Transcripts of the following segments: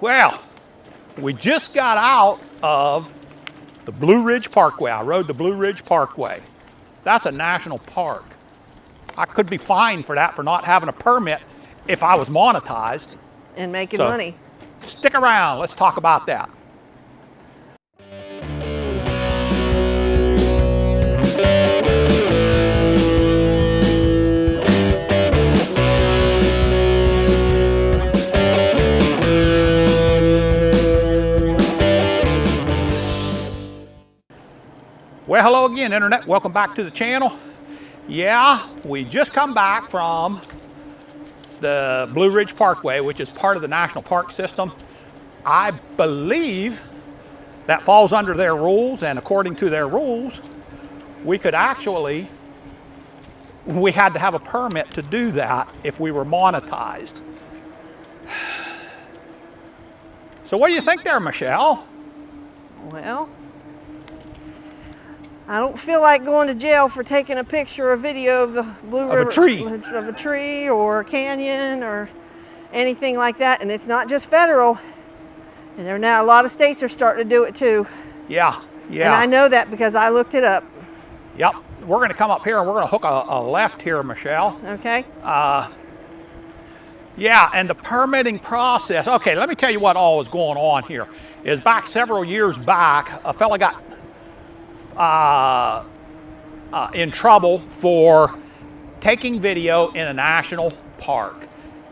Well, we just got out of the Blue Ridge Parkway. I rode the Blue Ridge Parkway. That's a national park. I could be fined for that, for not having a permit if I was monetized. And making money. Stick around, let's talk about that. Well, hello again, Internet. Welcome back to the channel. Yeah, we just come back from the Blue Ridge Parkway, which is part of the national park system. I believe that falls under their rules, and according to their rules, we had to have a permit to do that if we were monetized. So what do you think there, Michelle? Well, I don't feel like going to jail for taking a picture or video of the Blue River, of a tree or a canyon or anything like that. And it's not just federal. And there are now a lot of states are starting to do it too. Yeah, yeah. And I know that because I looked it up. Yep. We're going to come up here and we're going to hook a left here, Michelle. Okay. Yeah, and the permitting process. Okay, let me tell you what all is going on here. Is back several years back, a fella got in trouble for taking video in a national park,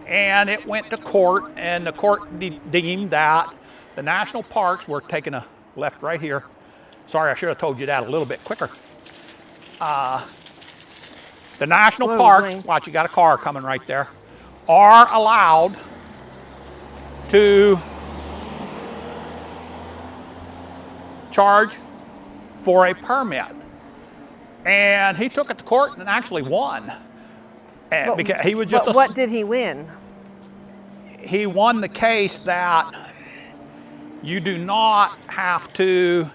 and it went to court, and the court deemed that the national parks were taking a left right here. Sorry, I should have told you that a little bit quicker. The national parks, watch, you got a car coming right there, are allowed to charge for a permit. And he took it to court and actually won. And because he was just but what did he win? He won the case that you do not have to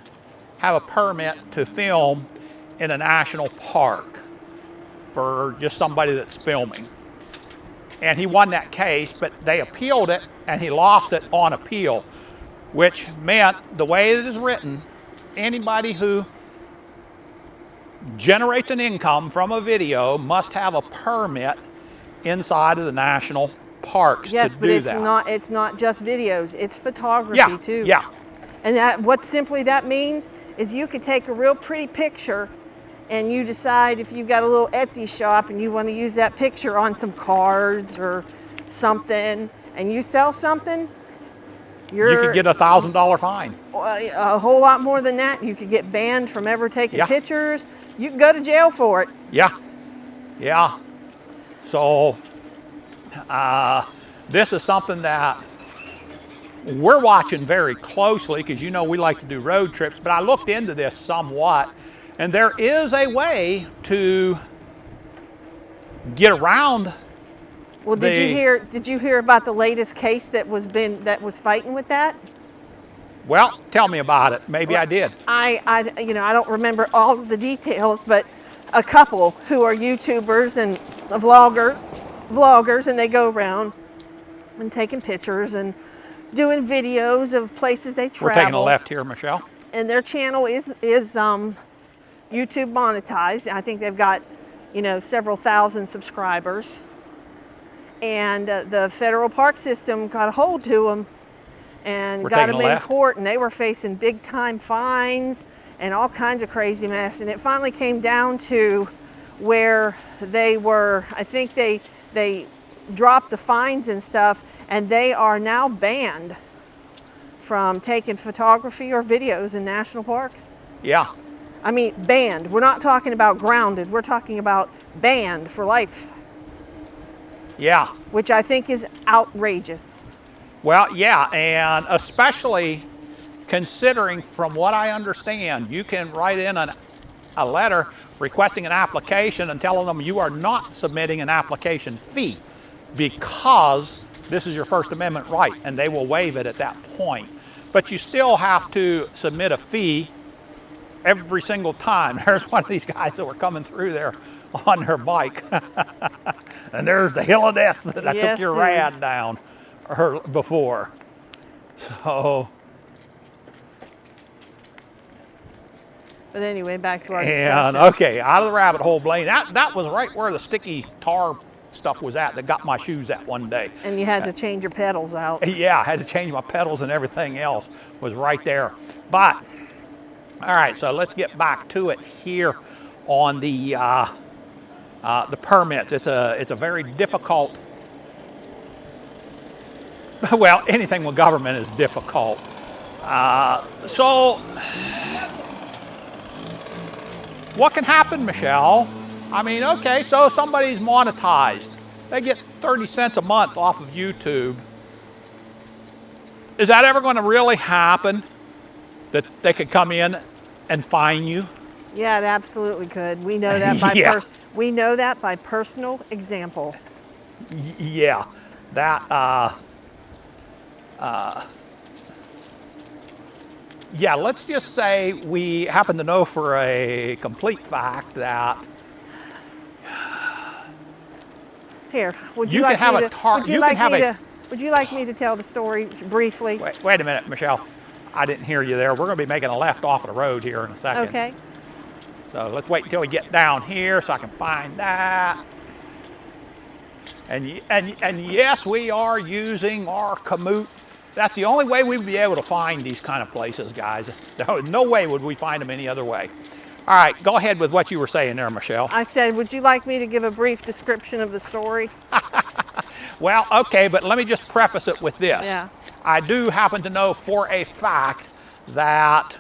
have a permit to film in a national park for just somebody that's filming. And he won that case, but they appealed it and he lost it on appeal, which meant the way it is written, anybody who generates an income from a video must have a permit inside of the national parks to do that. Yes, but it's not just videos, it's photography too. Yeah. And what simply that means is you could take a real pretty picture and you decide if you've got a little Etsy shop and you want to use that picture on some cards or something and you sell something, you could get a $1,000 fine. A whole lot more than that. You could get banned from ever taking pictures. You can go to jail for it. Yeah, yeah. So this is something that we're watching very closely because you know we like to do road trips, but I looked into this somewhat, and there is a way to get around. Well, did you hear about the latest case that was fighting with that? Well, tell me about it. Maybe I did. I don't remember all of the details, but a couple who are YouTubers and vloggers, and they go around and taking pictures and doing videos of places they travel. We're taking a left here, Michelle. And their channel is YouTube monetized. I think they've got, several thousand subscribers. And the federal park system got a hold to them and got them in court, and they were facing big time fines and all kinds of crazy mess. And it finally came down to where they were, I think they dropped the fines and stuff, and they are now banned from taking photography or videos in national parks. Yeah. I mean, banned. We're not talking about grounded. We're talking about banned for life. Yeah. Which I think is outrageous. Well, yeah, and especially considering, from what I understand, you can write in a letter requesting an application and telling them you are not submitting an application fee because this is your First Amendment right, and they will waive it at that point. But you still have to submit a fee every single time. There's one of these guys that were coming through there on their bike. And there's the hill of death that took your rad down before. So, But anyway, back to our and discussion. okay, out of the rabbit hole, Blaine. That was right where the sticky tar stuff was at that got my shoes that one day. And you had to change your pedals out. Yeah, I had to change my pedals and everything else was right there. But, all right, so let's get back to it here on the permits. It's a very difficult, well, anything with government is difficult. So, what can happen, Michelle? I mean, okay, so somebody's monetized. They get 30 cents a month off of YouTube. Is that ever going to really happen? That they could come in and fine you? Yeah, it absolutely could. We know that by Yeah. we know that by personal example. Yeah, that. Yeah, let's just say we happen to know for a complete fact that Here, would You you can like have me a to? tar- Would you you can like have me a- to? Would you like me to tell the story briefly? wait a minute, Michelle. I didn't hear you there. We're going to be making a left off of the road here in a second. Okay. So let's wait until we get down here so I can find that. And yes, we are using our Komoot. That's the only way we'd be able to find these kind of places, guys. No way would we find them any other way. All right, go ahead with what you were saying there, Michelle. I said, would you like me to give a brief description of the story? Well, okay, but let me just preface it with this. Yeah. I do happen to know for a fact that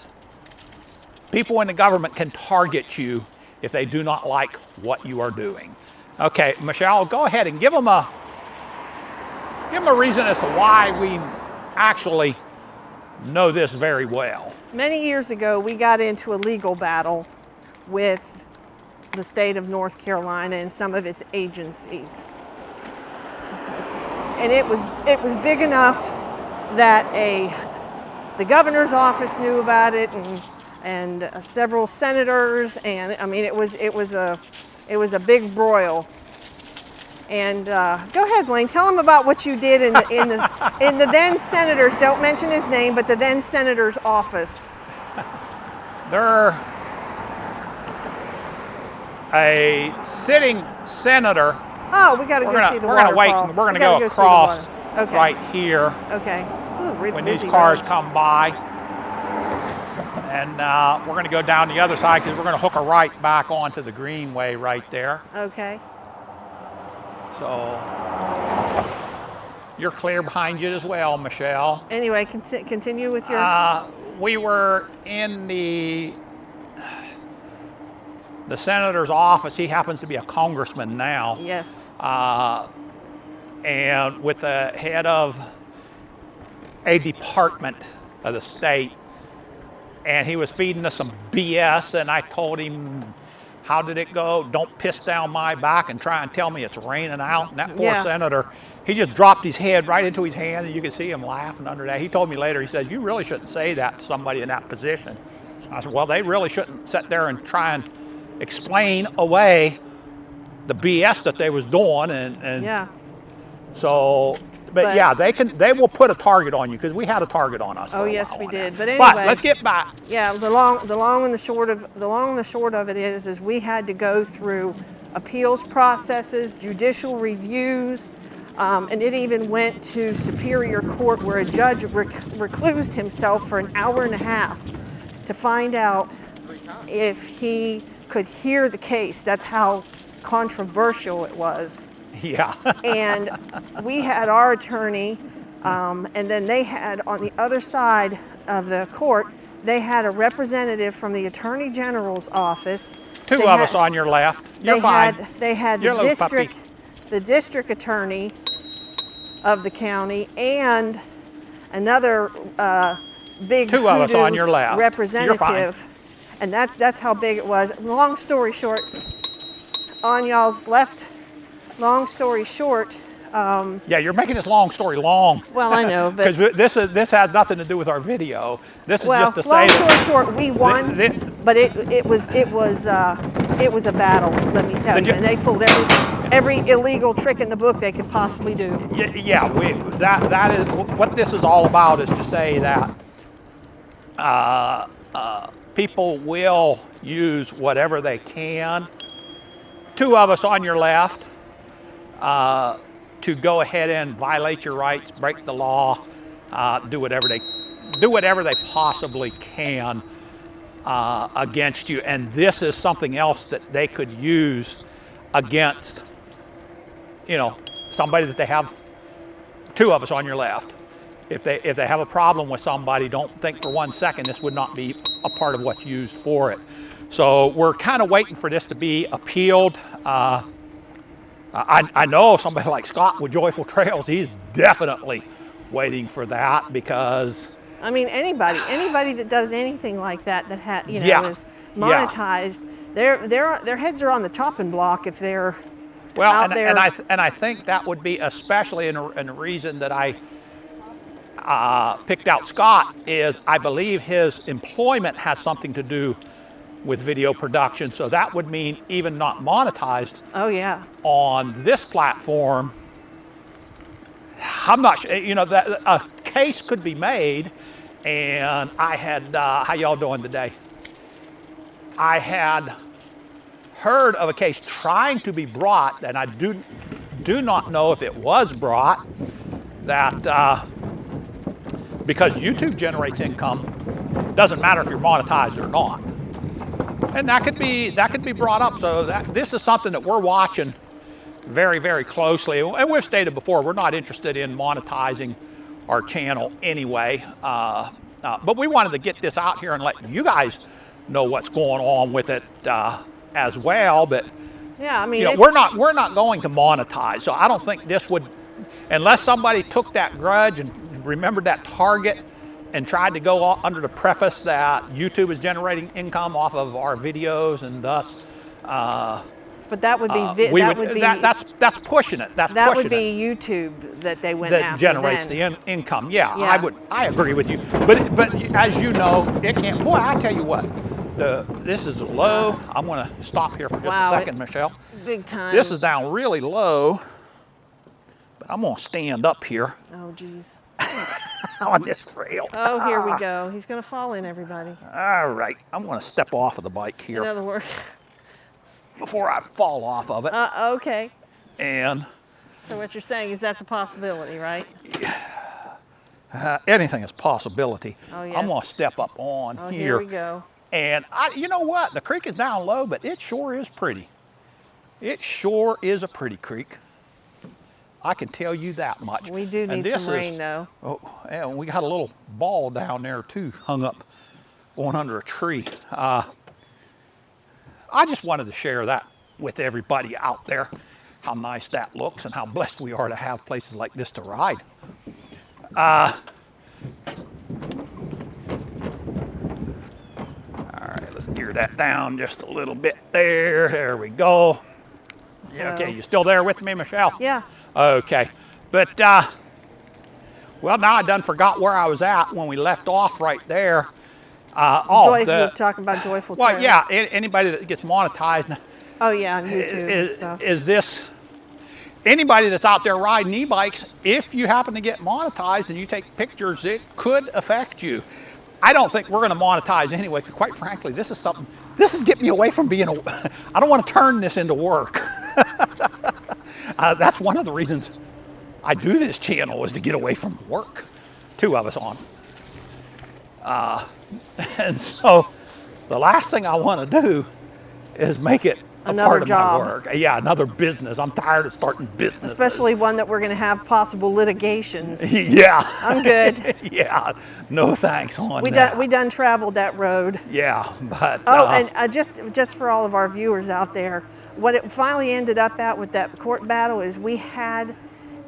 people in the government can target you if they do not like what you are doing. Okay, Michelle, go ahead and give them a reason as to why we actually know this very well. Many years ago, we got into a legal battle with the state of North Carolina and some of its agencies. And it was big enough that the governor's office knew about it, and several senators, and I mean it was a big broil. And go ahead, Blaine. Tell him about what you did in the then senator's. Don't mention his name, but the then senator's office. They're a sitting senator. Oh, we got to go see the waterfall. We're gonna wait. And we're gonna go see the across water. Okay. right here Okay. Ooh, when these busy cars road. come by. And we're going to go down the other side because we're going to hook a right back onto the greenway right there. Okay. So you're clear behind you as well, Michelle. Anyway, continue with your. We were in the senator's office. He happens to be a congressman now. Yes. And with the head of a department of the state. And he was feeding us some BS, and I told him, how did it go? Don't piss down my back and try and tell me it's raining out. And that poor senator, he just dropped his head right into his hand, and you could see him laughing under that. He told me later, he said, you really shouldn't say that to somebody in that position. I said, well, they really shouldn't sit there and try and explain away the BS that they was doing. And Yeah. so... But yeah, they will put a target on you because we had a target on us. Oh yes, we did. But anyway, but let's get back. Yeah, the long and the short of it is we had to go through appeals processes, judicial reviews, and it even went to Superior Court where a judge reclused himself for an hour and a half to find out if he could hear the case. That's how controversial it was. Yeah. And we had our attorney, and then they had on the other side of the court, they had a representative from the Attorney General's office. Two of us on your left. You're fine. They had You're a little the district attorney of the county and another big Two of us on your left. representative. You're fine. And that's how big it was. Long story short, on y'all's left. Long story short. Yeah, you're making this long story long. Well, I know, but because this has nothing to do with our video. This is well, just to say. Long story short, we won, but it was a battle. Let me tell you, and they pulled every illegal trick in the book they could possibly do. Yeah, that is what this is all about, is to say that people will use whatever they can. Two of us on your left to go ahead and violate your rights, break the law, do whatever they possibly can against you. And this is something else that they could use against, you know, somebody that they have. Two of us on your left. If they have a problem with somebody, don't think for 1 second this would not be a part of what's used for it. So we're kind of waiting for this to be appealed. I know somebody like Scott with Joyful Trails, he's definitely waiting for that, because I mean, anybody that does anything like that is monetized, their heads are on the chopping block if they're out there. And I think that would be especially, and the reason that I picked out Scott is I believe his employment has something to do with video production, so that would mean even not monetized. Oh yeah. On this platform, I'm not sure. You know, that a case could be made, and I had how y'all doing today? I had heard of a case trying to be brought, and I do not know if it was brought, that because YouTube generates income, doesn't matter if you're monetized or not. And that could be brought up. So this is something that we're watching very, very closely. And we've stated before, we're not interested in monetizing our channel anyway. But we wanted to get this out here and let you guys know what's going on with it as well. But yeah, I mean, you know, we're not going to monetize. So I don't think this would, unless somebody took that grudge and remembered that target and tried to go under the preface that YouTube is generating income off of our videos, and thus. But that would be that's pushing it. That would be YouTube that they went after. That generates the income. Yeah, I agree with you. But as you know, it can't. Boy, I tell you what, this is low. I'm going to stop here for just a second, Michelle. Big time. This is down really low, but I'm going to stand up here. Oh, geez. On this rail. Oh, here we go. He's going to fall in, everybody. All right. I'm going to step off of the bike here. In other words. Before I fall off of it. Okay. And. So what you're saying is that's a possibility, right? Anything is a possibility. Oh, yes. I'm going to step up on here. Here we go. And you know what? The creek is down low, but it sure is pretty. It sure is a pretty creek. I can tell you that much. We do need some rain, though. Oh, yeah, we got a little ball down there, too, hung up going under a tree. I just wanted to share that with everybody out there, how nice that looks and how blessed we are to have places like this to ride. All right, let's gear that down just a little bit there. There we go. So, yeah, okay, you still there with me, Michelle? Yeah. Okay, but well, now I done forgot where I was at when we left off right there. You're talking about Joyful Trails. Well, yeah, anybody that gets monetized. Oh yeah, on YouTube and stuff. Is this anybody that's out there riding e-bikes? If you happen to get monetized and you take pictures, it could affect you. I don't think we're going to monetize anyway. Because quite frankly, this is something. This is get me away from being. I don't want to turn this into work. That's one of the reasons I do this channel, is to get away from work. Two of us on. And so the last thing I want to do is make it another part of job. my work. Yeah, another business. I'm tired of starting business. Especially one that we're going to have possible litigations. Yeah. I'm good. Yeah. No thanks on that. We done traveled that road. Yeah, but. Oh, and just for all of our viewers out there, what it finally ended up at with that court battle is we had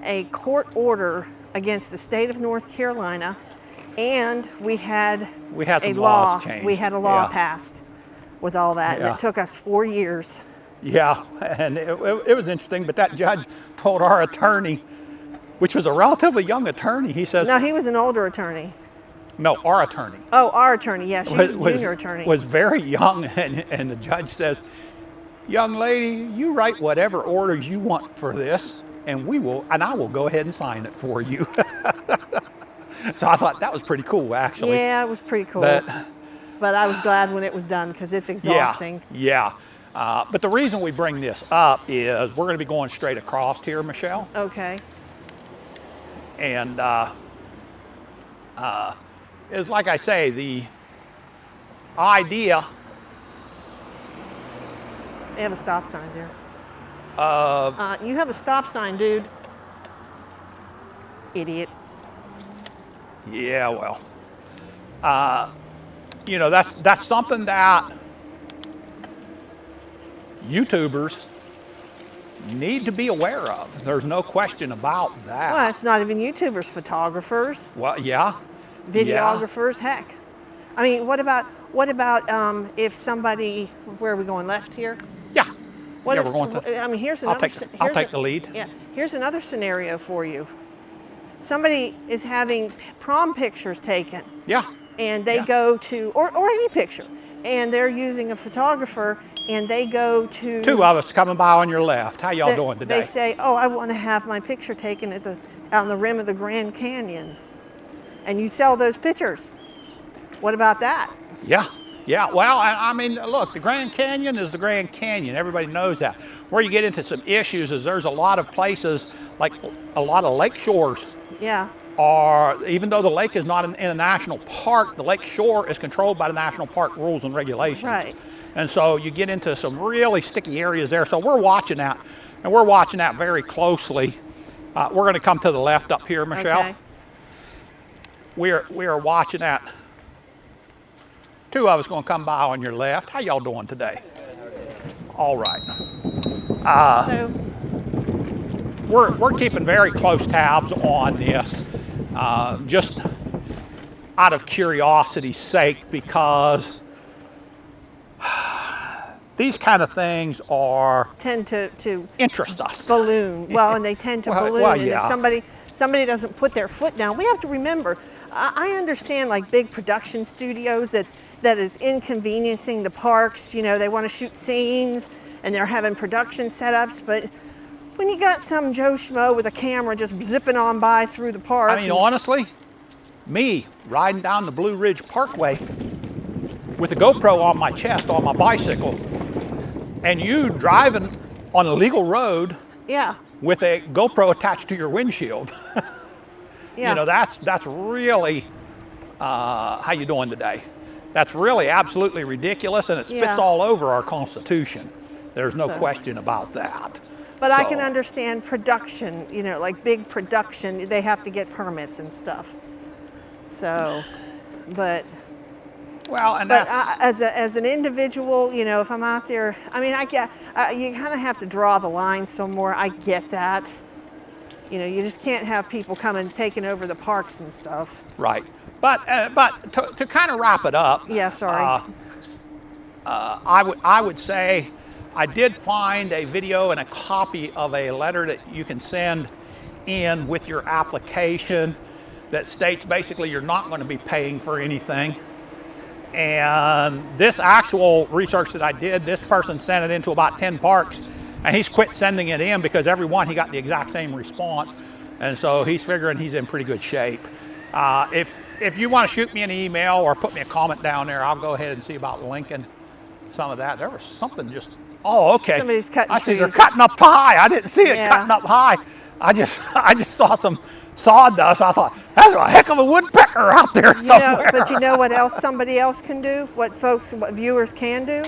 a court order against the state of North Carolina, and we had some laws changed. We had a law passed with all that, and it took us 4 years. Yeah, and it was interesting, but that judge told our attorney, which was a relatively young attorney, he says... No, he was an older attorney. No, our attorney. Oh, our attorney, yeah, she was a junior attorney. Was very young, and the judge says, young lady, you write whatever orders you want for this, and I will go ahead and sign it for you. So I thought that was pretty cool, actually. Yeah, it was pretty cool. But I was glad when it was done because it's exhausting. Yeah. But the reason we bring this up is we're going to be going straight across here, Michelle. Okay. And is like I say, the idea. They have a stop sign there. Uh, You have a stop sign, dude. Idiot. Yeah, well, you know, that's something that YouTubers need to be aware of. There's no question about that. Well, it's not even YouTubers, photographers, Well, yeah. videographers, heck. I mean, what about if somebody, where are we going, left here? Yeah. What Yeah, if, we're going to. I mean, here's another. I'll take the lead. Yeah, here's another scenario for you. Somebody is having prom pictures taken, Yeah. and they go to, or any picture, and they're using a photographer, and they go to. Two of us coming by on your left. How y'all doing today? They say, "Oh, I want to have my picture taken on the rim of the Grand Canyon," and you sell those pictures. What about that? Yeah. Yeah, well, I mean, look, the Grand Canyon is the Grand Canyon. Everybody knows that. Where you get into some issues is there's a lot of places, like a lot of lake shores, Yeah. even though the lake is not in a national park, the lake shore is controlled by the national park rules and regulations. Right. And so you get into some really sticky areas there. So we're watching that, and we're watching that very closely. We're going to come to the left up here, Michelle. Okay. We are watching that. Two of us going to come by on your left. How y'all doing today? All right. So, We're keeping very close tabs on this, just out of curiosity's sake, because these kind of things tend to interest us. balloon. Well, and they tend to balloon. Well, And yeah. if somebody doesn't put their foot down, we have to remember. I understand, like big production studios that is inconveniencing the parks. You know, they want to shoot scenes and they're having production setups, but when you got some Joe Schmo with a camera just zipping on by through the park. I mean, honestly, me riding down the Blue Ridge Parkway with a GoPro on my chest on my bicycle, and you driving on a legal road Yeah. with a GoPro attached to your windshield. Yeah. You know, that's really, how you doing today? That's really absolutely ridiculous, and it spits Yeah. all over our Constitution. There's no So- question about that. But I So- can understand production, you know, like big production, they have to get permits and stuff. So, but Well, and But that's, as an individual, you know, if I'm out there, I mean, I get, you kind of have to draw the line somewhere. I get that. You know, you just can't have people coming taking over the parks and stuff. right. But to kind of wrap it up. Yeah, sorry. I would say I did find a video and a copy of a letter that you can send in with your application that states basically you're not going to be paying for anything. And this actual research that I did, this person sent it into about 10 parks, and he's quit sending it in because every one he got the exact same response. And so he's figuring he's in pretty good shape. If you want to shoot me an email or put me a comment down there, I'll go ahead and see about linking some of that. There was something just, oh, okay. Somebody's cutting I see they're trees. cutting up high. I didn't see it Yeah. cutting up high. I just saw some sawdust. I thought, that's a heck of a woodpecker out there somewhere. But you know what else somebody else can do? What viewers can do?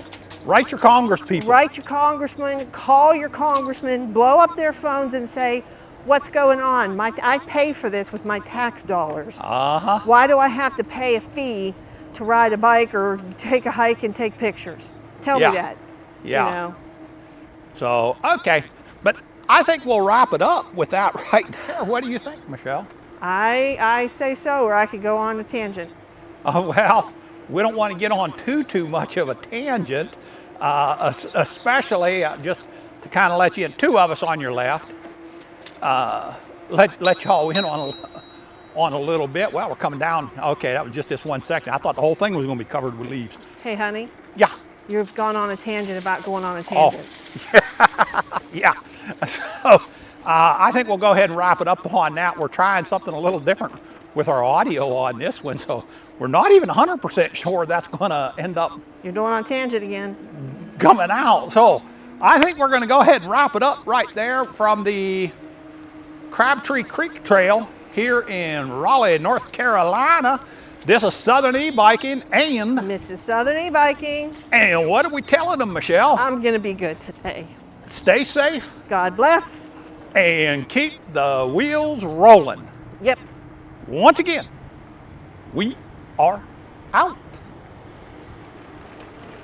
Write your Congress people. Write your congressman, call your congressman, blow up their phones and say, what's going on? I pay for this with my tax dollars. Uh-huh. Why do I have to pay a fee to ride a bike or take a hike and take pictures? Tell Yeah. me that. Yeah. You know? So, okay. But I think we'll wrap it up with that right there. What do you think, Michelle? I say so, or I could go on a tangent. Oh, well, we don't want to get on too much of a tangent, especially just to kind of let you in. Two of us on your left. Let y'all in on a little bit. Well, we're coming down. Okay, that was just this one section. I thought the whole thing was going to be covered with leaves. Hey, honey, Yeah. You've gone on a tangent about going on a Oh. tangent. Yeah. So I think we'll go ahead and wrap it up on that. We're trying something a little different with our audio on this one, so we're not even 100% sure that's going to end up You're going on a tangent again. coming out. So I think we're going to go ahead and wrap it up right there from the Crabtree Creek Trail here in Raleigh, North Carolina. This is Southern E-Biking and Mrs. Southern E-Biking. And what are we telling them, Michelle? I'm going to be good today. Stay safe God bless. and keep the wheels rolling. Yep. Once again, we are out.